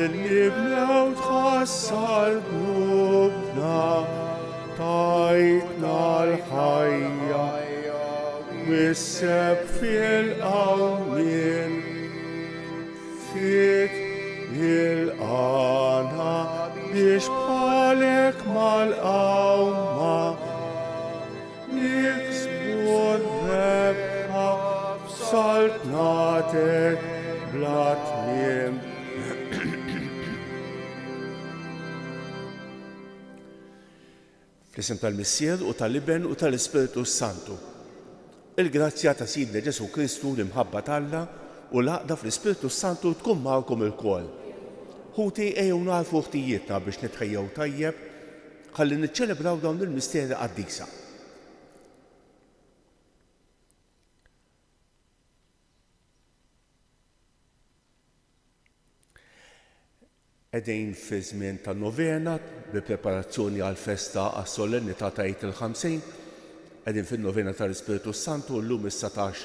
اللي بموت خسر قلوبنا طايتنا الحية والسب في الأوين فيك الآنا بيشبالك مالأوما نكسبون ببها سلطناتك بلاتميم. Fl-isem tal-Missier u tal-Iben u tal-Ispiritu Santu. Il-grazzja ta' Sidna Ġesu Kristu l-imħabba talla u l-għaqda fl-Ispiritu Santu tkun magħkom il-kol. Ħuti ejjew narfu ħtijietna biex nitħejjew tajjeb ħalli niċċelebraw dawn il-misteri qaddisa. Qegħdin fi żmien tan-novena bi preparazzjoni għal festa għas-solennità ta' Għid il-50, qegħdin fin-novena tal-Ispiritu Santu llum is-17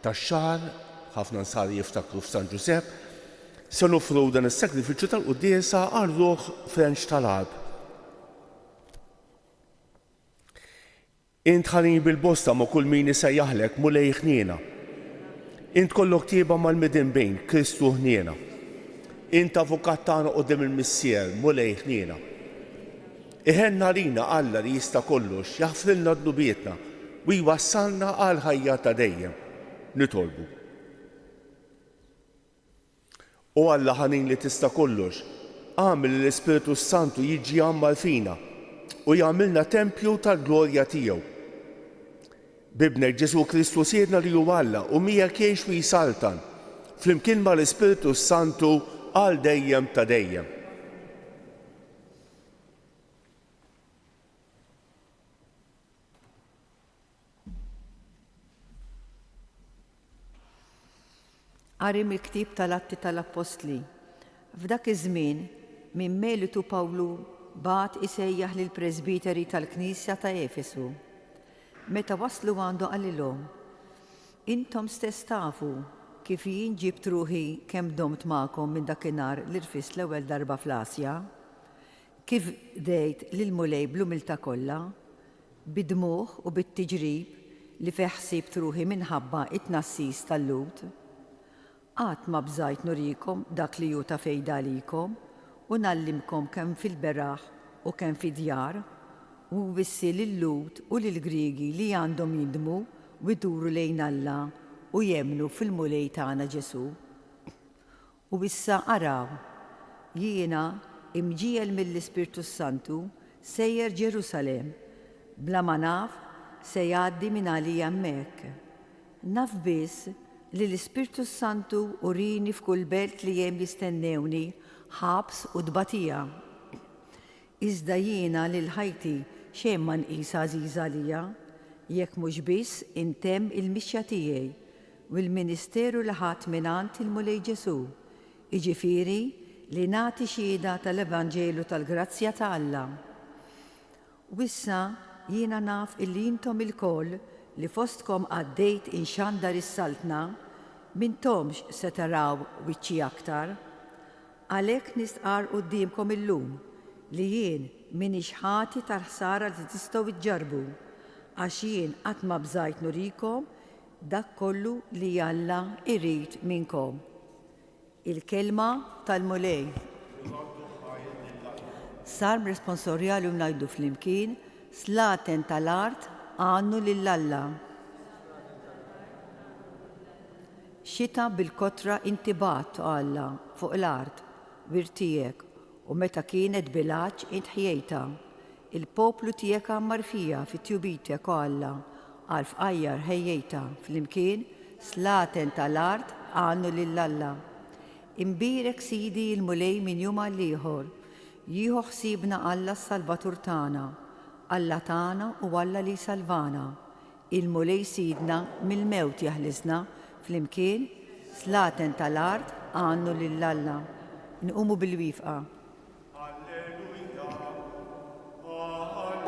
tax-xahar, ħafna nsar jiftakru f'San Ġusepp, se nofru dan is-sagrifiċċju tal-quddiesa għal ruħ French tal-Qalb. Int ħarin bil-bosta ma' kull min isejjaħlek mulej ħniena. Int kollok tieba mal-midin bejn Kristu ħniena. Int avukat tagħna qudiem il-Missier mulej ħniena. Iħenna lina Alla li jista' kollox jaħfrilna dnubietna u jwassalna għal ħajja ta' dejjem. Nitolbu. U Alla ħanin li tista' kollox, għamil l-Ispiritu Santu jiġi għammal fina u jagħmilna tempju tal-glorja tiegħu. Bibnek Ġesu Kristu siedna li hu Alla u miegħek jgħix u jisaltan flimkien mal-Ispiritu Santu għal dejjem ta' dejjem. Qari mill-ktieb tal-Atti tal-Apostli. F'dak iż-żmien minn Melitu Pawlu bagħat isejjaħ lill-Presbiteri tal-Knisja ta' Efesu. Meta waslu għandu qalilhom: intom stess tafu kif jien ġibt ruħi kemm domt magħkom minn dakinhar li rfist l-ewwel darba fl-Asja, kif dejt lil mulej bl-umiltà kollha, bid-dmugħ u bit-tiġrib li fih ħsibt ruħi minħabba it-tnassis tal-Lut. Qatt ma bżajt nurikom dak li hu ta' fejda għalikom u nallimkom kemm fil-beraħ u kemm fid-djar u wissi lil-Lut u lill-Griegi li għandhom jindmu u jduru lejn Alla u jemmnu fil-mulej tagħna Ġesu. U issa araw, jiena imġiel mill-Ispirtu Santu sejjer Ġerusalem, bla ma naf se jgħaddi minn għalija hemmhekk. Naf biss li l-Ispirtu Santu urini f'kull belt li hemm jistennewni ħabs u tbatija. Iżda jiena lil ħajti xejn ma nqisha għażiża għalija, jekk mhux biss intemm il-mixja tiegħi u l-ministeru li ħadd mingħand il-mulej Ġesu, jiġifieri li nagħti xhieda tal-Evanġelu tal-Grazzja ta' Alla. U issa jiena naf illi intom ilkoll li fostkom għaddejt inxandar is-saltna, mintomx se taraw wiċċi aktar, għalhekk nistqar qudiemkom illum li jien minix ħati tal-ħsara li tistgħu iġġarbu, għax jien qatt ma bżajt nurikom dak kollu li Alla irid minnkom. Il-kelma tal-mulej. Sarm responsorjali u ngħidu flimkien slaten tal-art għannu lill-Alla. Xita bil-kotra intibat Alla fuq l-art virtijek u meta kienet bilaċ intħjejta. Il-poplu tijek għammar fija fit-tjubitek Alla għal f'qajjar ħejjejta fl-imkien slaten tal-art għannu lill-Alla. Imbirek Sidi il-mulej min jum għall-ieħor, jieħu ħsiebna Alla s-Salvatur tagħna, Alla tagħna u Alla li salvana. Il-mulej sidna mill-mewt jaħlisna fl-imkien Slaten tal-art għannu lill-Alla. Nqumu bil-wifqa.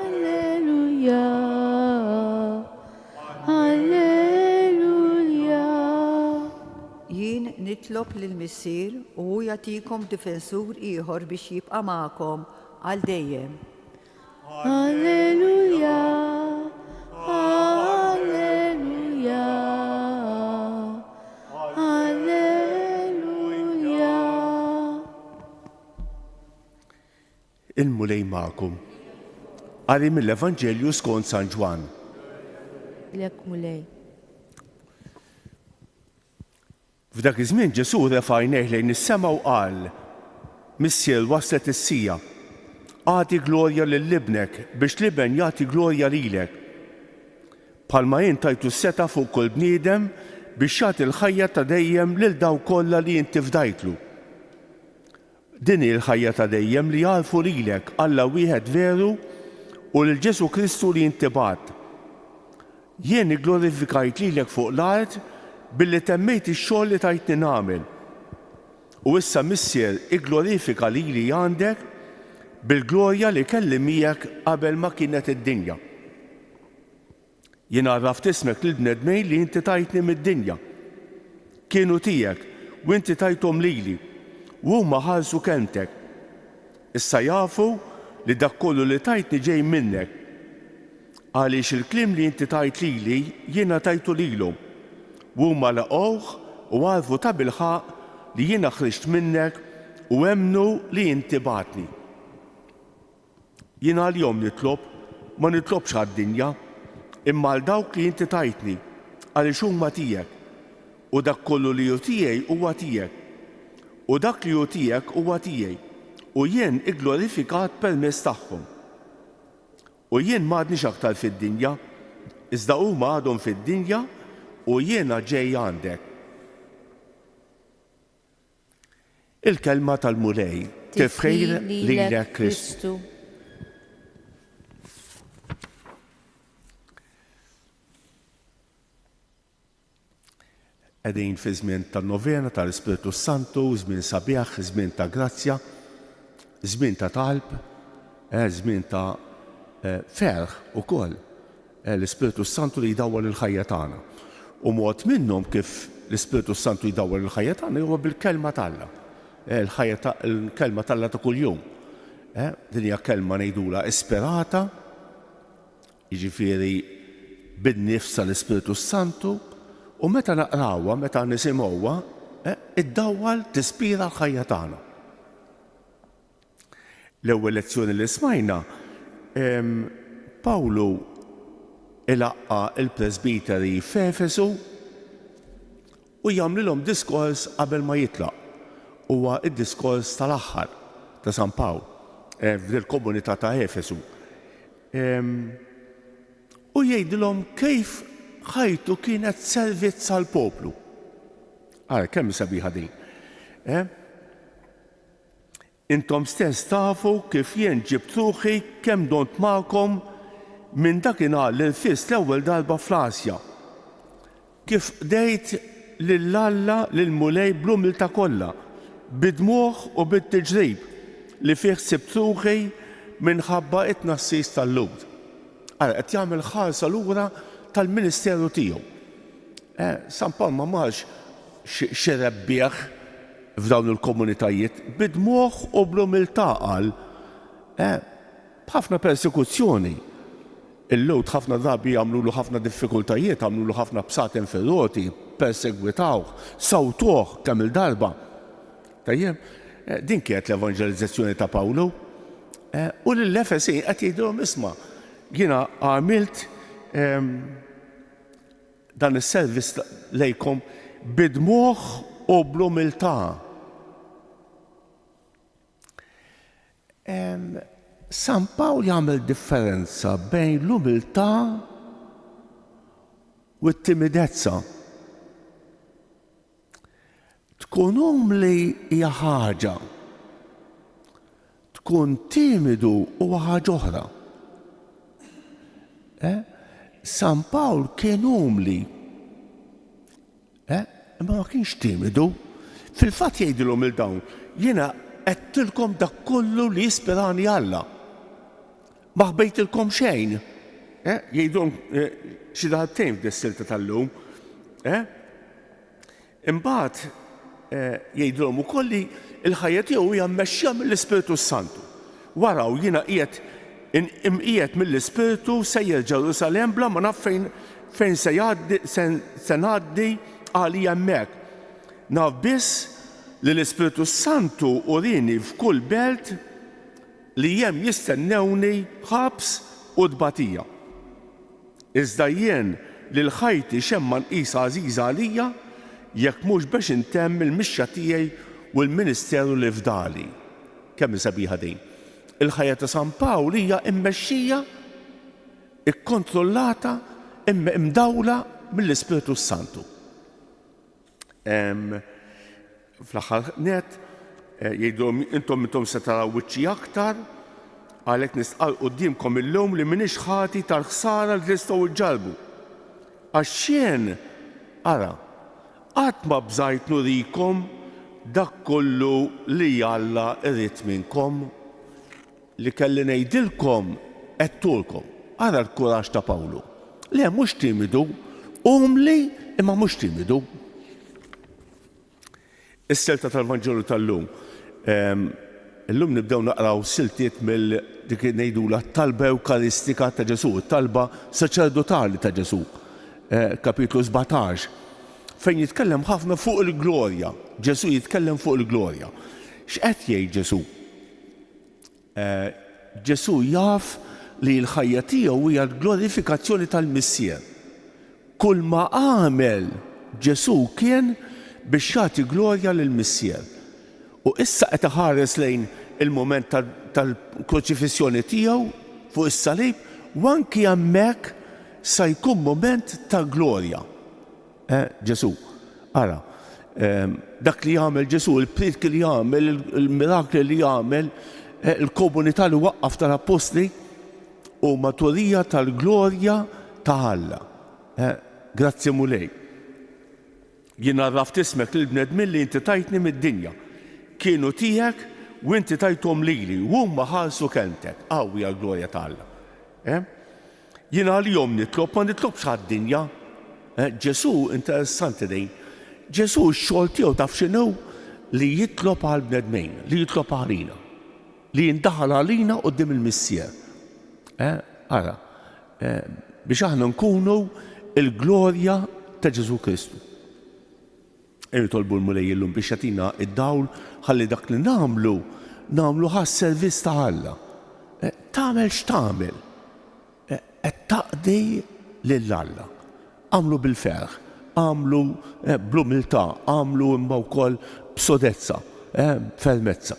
Alleluja, alleluja. Jien nitlob lill-Missier u hu jagħtikom difensur ieħor biex jibqa' magħkom għal dejjem. Alleluja, alleluja, alleluja. Il-mulej magħkom. Qari mill-Evanġelju skont San Ġwan. Lek mulej. F'dak iż-żmien Ġesu refa' għajnejh lejn is-sema u qal: Missier waslet is-sija. Għati glorja lill-ibnek biex l-iben jagħti glorja lilek. Bħalma jien tajtu seta' fuq kull bniedem biex jagħti l-ħajja ta' dejjem lil daw kollha li inti fdajtlu. Din hi l-ħajja ta' dejjem li jarfu lilek Alla wieħed veru u lil Ġesu Kristu li inti bagħt. Jien igglorifikajt lilek fuq l-art billi temmejt ix-xogħol li tajtni nagħmel. U issa Missier igglorifika lili għandek bil-glorja li kelli miegħek qabel ma kienet id-dinja. Jien għarraft ismek lill-bnedmejn li inti tajtni mid-dinja. Kienu tiegħek u inti tajthom lili u huma ħarsu kelmtek. Issa jafu li dak kollu li tajtni ġej minnek. Għaliex il-kliem li inti tajt lili jiena tajtu lilhom. U huma laqgħuh u għarfu ta' bilħaq li jiena ħriġt minnek u emnu li inti bagħtni. Jiena għal-jom nitlob, ma nitlobx għad-dinja, imma għal dawk li inti tajtni, għaliex huma tiegħek. U dak kollu li hu tiegħi huwa tiegħek. U dak li hu tiegħek huwa tiegħi. U jien igglorifikat permezz tagħhom. U jien m'għadniex aktar fid-dinja, iżda huma għadhom fid-dinja u jiena ġej għandek. Il-kelma tal-mulej tifħir lilek Kristu. Qegħdin fi żmien tan-novena tal-Ispiritu Santu, żmien sabiħ, żmien ta' grazzja, żmien ta' talb, żmien ta' ferħ ukoll. L-Ispiritu Santu li jdawwar il-ħajja tagħna. U mod minnhom kif l-Ispiritu Santu jdawwar il-ħajja tagħna huwa bil-kelma tagħna. Il-kelma tagħna ta' kuljum. Din hija kelma ngħidula isperata, jiġifieri bin-nifs tal-Ispiritu Santu. U meta naqrawha, meta nisimgħuha, iddawwal tispira l-ħajja tagħna. L-ewwel lezzjoni li smajna, Pawlu ilaqqa il-Presbiteri f'Efesu u jagħmlilhom diskors qabel ma jitlaq. Huwa d-diskors tal-aħħar ta' San Pawl fil-komunità ta' Efesu. U jgħidilhom kif ħajtu kienet servizz għal poplu. Għara, kemm sabiħa din. Intom stess tafu kif jien ġibt ruħi kemm dont magħkom minn dakinhar l-fis l-ewwel darba fl-Asja. Kif dejt lill-Alla lill-mulej bl-umiltà kollha, bid-dmugħ u bit-tiġrib li fih sibt ruħi minħabba it-tnassis tal-Lud. Għara, qed jagħmel ħarsa lura tal-Ministeru tiegħu. San Pawl ma marx xerebbieħ f'dawn il-komunitajiet bid-dmugħ u bl-umiltà qal b'ħafna persekuzzjoni. Il-Lud ħafna drabi għamlulu ħafna diffikultajiet, għamlulu ħafna bsaten fir-roti, persegwitawh, sawtuh kemm il-darba. Tajjeb, din kienet l-evanġelizzazzjoni ta' Pawlu. U lill-Efesi qed jgħidulhom isma' jiena għamilt dan is-servizz lejkom bid-dmugħ u bl-umiltà. San Pawl jagħmel differenza bejn l-umiltà u t-timidezza. Tkun umli hija ħaġa, tkun timidu huwa ħaġa oħra. San Pawl kien umli imma ma kienx timidu. Fil-fatt jgħidilhom il-dawn, jiena għedtilkom dak kollu li jispirani Alla. Ma ħbejtilkom xejn. Jgħidhom xi daħtejn f'dis-silta tal-lum. Imbagħad jgħidilhom ukoll li l-ħajja tiegħu hija mmexxija mill-Ispiritu Santu. Waraw jiena qiegħed mill-Ispiritu sejjer Ġerusalemm bla ma naf fejn se ngħaddi għalija hemmhekk. Naf biss li l-Ispiritu Santu urini f'kull belt li hemm jistennewni ħabs u tbatija. Iżda jien li l-ħajti xemma nqisha għażiża għalija jekk mhux biex intemm il-mixja tiegħi u l-ministeru li fdali. Kemm sabiħa din. Il-ħajja ta' San Pawl hija mmexxija, ikkontrollata, imdawla mill-Ispiritu Santu. Fl-aħħar net jgħidhom intom se taraw wiċċi aktar għalhekk nistqal qudiemkom illum li m'iniex ħati tal-ħsara li tistgħu iġġalbu. Għax jien ara qatt ma bżajt nurikom dak kollu li Alla irrid minnkom li kelli ngħidilkom għedtulkom. Ara l-kuraġġ ta' Pawlu. Le mhux timidu, umli imma mhux timidu. Is-silta tal-Vanġelu tal-lum. Illum nibdew naqraw siltiet dik ngħidula talba Ewkaristika ta' Ġesu, talba saċerdotali ta' Ġesu, kapitlu 17, fejn jitkellem ħafna fuq il-glorja. Ġesu jitkellem fuq il-glorja. X'qed jgħid Ġesu? Ġesu jaf li l-ħajja tiegħu hija l-glorifikazzjoni tal-Missier. Kull ma għamel Ġesu kien biex jagħti glorja lill-Missier. U issa qed iħares lejn il-mument tal-kruċifissjoni tiegħu fuq is-salib u anki hemmhekk se jkun mument ta' glorja. Ġesu, ara, dak li jagħmel Ġesu, il-pritki li jagħmel, il-mirakli li jagħmel, il-komunità li waqqaf tal-Apostli u maturija tal-glorja ta' Alla. Grazzi mulej. Jiena rraft ismek lill-bnedmin li inti tajtni mid-dinja. Kienu tiegħek u inti tajthom lili u huma ħarsu kelmtek. Hija l-glorja ta' Alla. Jiena għalihom nitlob ma nitlobx għad-dinja. Ġesu interessanti din. Ġesu x-xogħol tiegħu taf x'inhu li jitlob għall-bnedmin, li jitlob għalina, li jindaħal għalina quddiem il-Missier. Ara, biex aħna nkunu il-glorja ta' Ġesu Kristu. Tolbu l-mulej illum biex jagħtina id-dawl ħalli dak li nagħmlu ħas-servizz ta' Alla. Tagħmel x'tagħmel. Qed taqdi lil Alla. Għamlu bil-ferħ, għamlu bl-umiltà, għamlu imma wkoll b'sodezza, fermezza.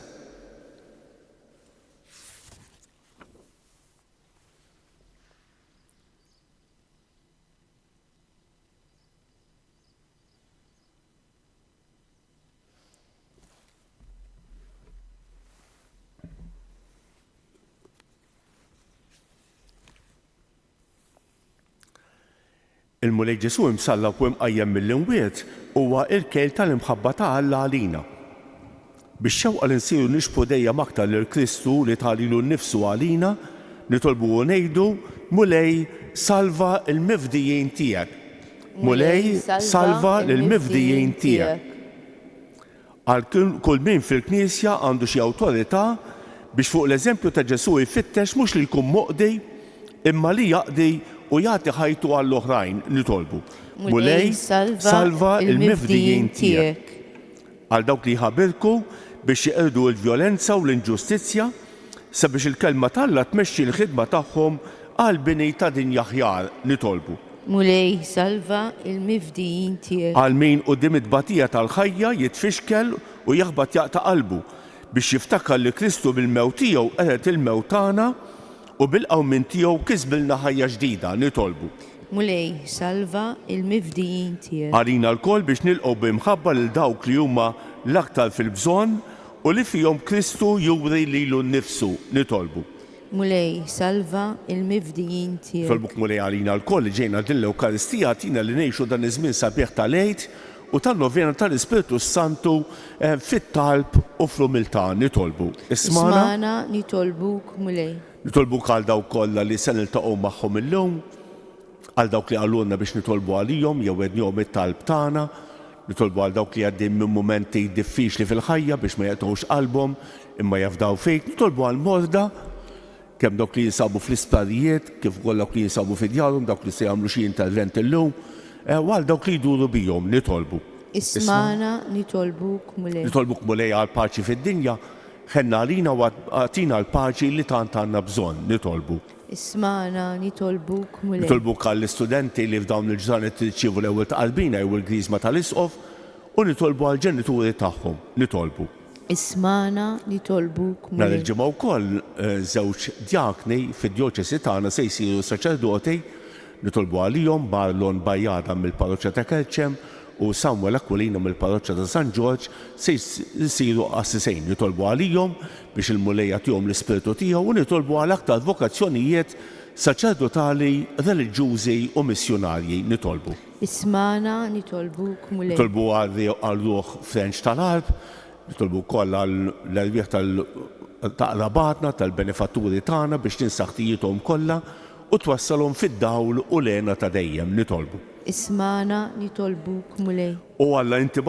Il-mulej Ġesu imsalla u imqajjem mill-imwiet huwa il-kejl tal-imħabba ta' Alla għalina. Biex xewqa li nsiru nixbu dejjem aktar lil Kristu li talilu nnifsu għalina, nitolbu u ngħidu mulej salva l-mifdijin tiegħek. Mulej salva l-mifdijin tiegħek. Għal kull min fil-Knisja għandu xi awtorità biex fuq l-eżempju ta' Ġesu jfittex mhux li jkun moqdi imma li jaqdi u jagħti ħajtu għall-oħrajn nitolbu. Mulej salva l-mifdijin tiegħek. Għal dawk li jħabbirku biex jeqirdu l-vjolenza u l-inġustizzja sabiex il-kelma tal-Alla tmexxi l-ħidma tagħhom għal bini ta' dinja aħjar nitolbu. Mulej salva l-mifdijin tiegħek. Għal min quddiem it-tbatija tal-ħajja jitfixkel u jaħbad jaqta' qalbu biex jiftakar li Kristu bil-mewt tiegħu qeret il-mewt tagħna u bil-qawmin tiegħu kisbilna ħajja ġdida nitolbu. Mulej salva l-mifdijin tiegħek. Għalina l-koll biex nilqgħu b'imħabba lil dawk li huma l-aktar fil-bżonn u li fihom Kristu juri lilu nnifsu nitolbu. Mulej salva l-mifdijin tiegħek. Tolbuk mulej għalina l-koll li ġejna din l-Ewkaristija tina li ngħixu dan iż-żmien sabiħ tal-għid u tal-novena tal-Ispiritu Santu fit-talb u fl-umiltà nitolbu. Ismana, Ismana nitolbuk mulej. nitolbu għal dawk kollha li se niltaqgħu magħhom illum, għal dawk li għallunna biex nitolbu għalihom jew għednihom it-talb tagħna, nitolbu għal dawk li għaddin minn momenti diffiċli fil-ħajja biex ma jaqtgħux qalbhom imma jafdaw fejk, nitolbu għal morda kemm dawk li jinsabu fl-isptarijiet, kif ukoll dawk li jinsabu fid-djarhom, dawk li se jagħmlu xi intervent illum, u għal dawk li jduru bihom nitolbu. Ismana nitolbuk mulej. Nitolbuk mulej għal paċi fid-dinja, ħenna għalina u għatina l-paċi li tant għandna bżonn nitolbu. Ismana nitolbuk mulej. Nitolbuk għall-istudenti li f'dawn il-ġranet tirċievu l-ewwel ta' qalbina jew il-griżma tal-isqof u nitolbu għall-ġenituri tagħhom nitolbu. Ismana nitolbuk Nhar mulej. il-ġimgħa wkoll żewġ djakni fid-djoċesi tagħna se jsiru saċerdoti nitolbu għalihom Marlon Bajjada mill-Parroċċja ta' Kelċem u Samuel Aquilino mill-Parroċċja ta' San Ġorġ se jsiru assisejn nitolbu għalihom biex il-mulej jagħtihom l-ispirtu tiegħu u nitolbu għal aktar vokazzjonijiet saċerdotali, reliġjużi u missjonarji nitolbu. Ismana nitolbuk mulej. Nitolbu għal-ruħ French tal-Alb, nitolbu wkoll għall-erbieħ tal-qrabatna, tal-benefatturi tagħna biex tinsaħħtijithom kollha u twassalhom fid-dawl u lena ta' dejjem nitolbu. Ismana nitolbuk mulej. U Alla inti